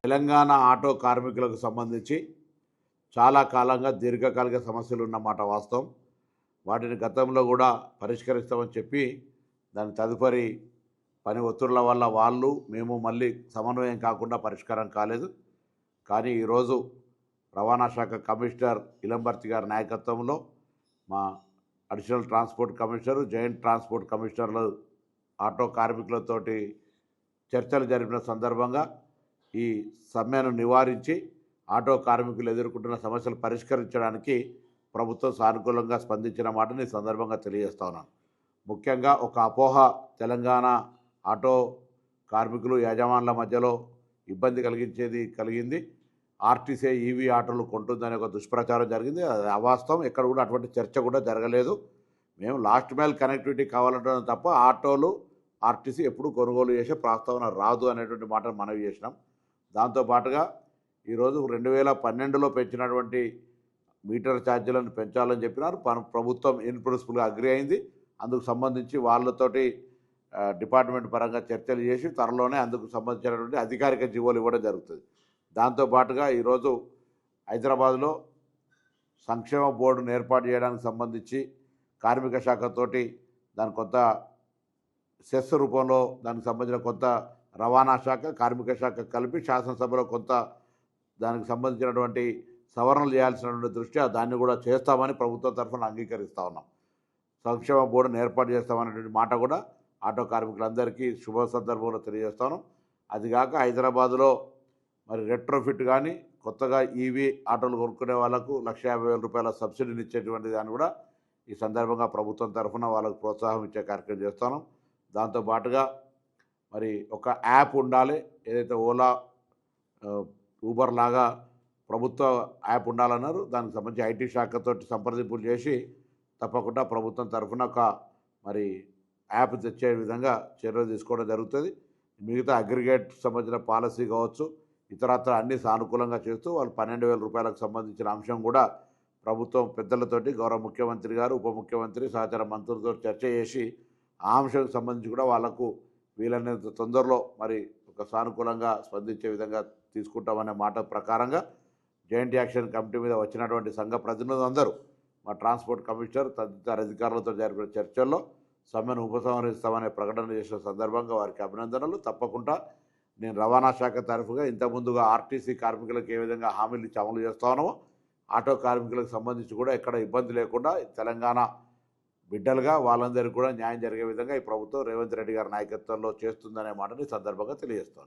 Telangana auto కార్మికులకు సంబంధించి చాలా కాలంగా దీర్ఘకాలిక సమస్యలు ఉన్నమాట వాస్తవం. వాటిని గతంలో కూడా పరిష్కరిస్తామని చెప్పి దాని తదుపరి పని ఒత్తిళ్ల వల్ల మేము మళ్ళీ సమన్వయం కాకుండా పరిష్కారం కాలేదు. కానీ ఈరోజు రవాణా శాఖ కమిషనర్ ఇలంబర్తి గారి నాయకత్వంలో మా additional transport commissioner, joint transport కమిషనర్లు ఆటో కార్మికులతోటి చర్చలు జరిపిన సందర్భంగా ఈ సమ్మెను నివారించి ఆటో కార్మికులు ఎదుర్కొంటున్న సమస్యలు పరిష్కరించడానికి ప్రభుత్వం సానుకూలంగా స్పందించిన మాటని ఈ సందర్భంగా తెలియజేస్తా ఉన్నాను. ముఖ్యంగా ఒక అపోహ తెలంగాణ ఆటో కార్మికులు యజమానుల మధ్యలో ఇబ్బంది కలిగింది. ఆర్టీసీ ఈవీ ఆటోలు కొంటుందనే ఒక దుష్ప్రచారం జరిగింది. అది అవాస్తవం. ఎక్కడ కూడా అటువంటి చర్చ కూడా జరగలేదు. మేము లాస్ట్ మైల్ కనెక్టివిటీ కావాలంటున్నాం తప్ప ఆటోలు ఆర్టీసీ ఎప్పుడు కొనుగోలు చేసే ప్రస్తావన రాదు అనేటువంటి మాటను మనవి చేసినాం. దాంతోపాటుగా ఈరోజు 2012లో పెంచినటువంటి మీటర్ ఛార్జీలను పెంచాలని చెప్పినారు. ప్రభుత్వం ఇన్ ప్రిన్సిపల్గా అగ్రి అయింది. అందుకు సంబంధించి వాళ్ళతోటి డిపార్ట్మెంట్ పరంగా చర్చలు చేసి త్వరలోనే అందుకు సంబంధించినటువంటి అధికారిక జీవోలు ఇవ్వడం జరుగుతుంది. దాంతోపాటుగా ఈరోజు హైదరాబాద్లో సంక్షేమ బోర్డును ఏర్పాటు చేయడానికి సంబంధించి కార్మిక శాఖతోటి దాని కొంత సెస్ రూపంలో దానికి సంబంధించిన కొంత రవాణా శాఖ, కార్మిక శాఖ కలిపి శాసనసభలో కొంత దానికి సంబంధించినటువంటి సవరణలు చేయాల్సినటువంటి దృష్ట్యా దాన్ని కూడా చేస్తామని ప్రభుత్వం తరఫున అంగీకరిస్తూ ఉన్నాం. సంక్షేమ బోర్డును ఏర్పాటు చేస్తామనేటువంటి మాట కూడా ఆటో కార్మికులందరికీ శుభ సందర్భంలో తెలియజేస్తాను. అదిగాక హైదరాబాదులో మరి రెట్రోఫిట్ కానీ కొత్తగా ఈవీ ఆటోలు కొనుక్కునే వాళ్ళకు 1,50,000 రూపాయల సబ్సిడీని ఇచ్చేటువంటి దాన్ని కూడా ఈ సందర్భంగా ప్రభుత్వం తరఫున వాళ్ళకు ప్రోత్సాహం ఇచ్చే కార్యక్రమం చేస్తాను. దాంతోపాటుగా మరి ఒక యాప్ ఉండాలి. ఏదైతే ఓలా, ఊబర్ లాగా ప్రభుత్వ యాప్ ఉండాలన్నారు. దానికి సంబంధించి ఐటీ శాఖతో సంప్రదింపులు చేసి తప్పకుండా ప్రభుత్వం తరఫున ఒక మరి యాప్ తెచ్చే విధంగా చర్యలు తీసుకోవడం జరుగుతుంది. మిగతా అగ్రిగేట్ సంబంధించిన పాలసీ కావచ్చు, ఇతరత్ర అన్ని సానుకూలంగా చేస్తూ వాళ్ళు 12,000 రూపాయలకు సంబంధించిన అంశం కూడా ప్రభుత్వం పెద్దలతోటి గౌరవ ముఖ్యమంత్రి గారు, ఉప ముఖ్యమంత్రి, సహచార మంత్రులతో చర్చ చేసి ఆ అంశానికి సంబంధించి కూడా వాళ్లకు వీలైనంత తొందరలో మరి ఒక సానుకూలంగా స్పందించే విధంగా తీసుకుంటామనే మాట ప్రకారంగా జాయింట్ యాక్షన్ కమిటీ మీద వచ్చినటువంటి సంఘ ప్రతినిధులందరూ మా ట్రాన్స్పోర్ట్ కమిషనర్ తదితర అధికారులతో జరిపిన చర్చల్లో సమ్మెను ఉపసంహరిస్తామనే ప్రకటన చేసిన సందర్భంగా వారికి అభినందనలు. తప్పకుండా నేను రవాణా శాఖ తరఫుగా ఇంతకుముందుగా ఆర్టీసీ కార్మికులకు ఏ విధంగా హామీలు ఇచ్చి అమలు చేస్తానో ఆటో కార్మికులకు సంబంధించి కూడా ఎక్కడ ఇబ్బంది లేకుండా తెలంగాణ బిడ్డలుగా వాళ్ళందరికీ కూడా న్యాయం జరిగే విధంగా ఈ ప్రభుత్వం రేవంత్ రెడ్డి గారి నాయకత్వంలో చేస్తుందనే మాటని సందర్భంగా తెలియజేస్తాను.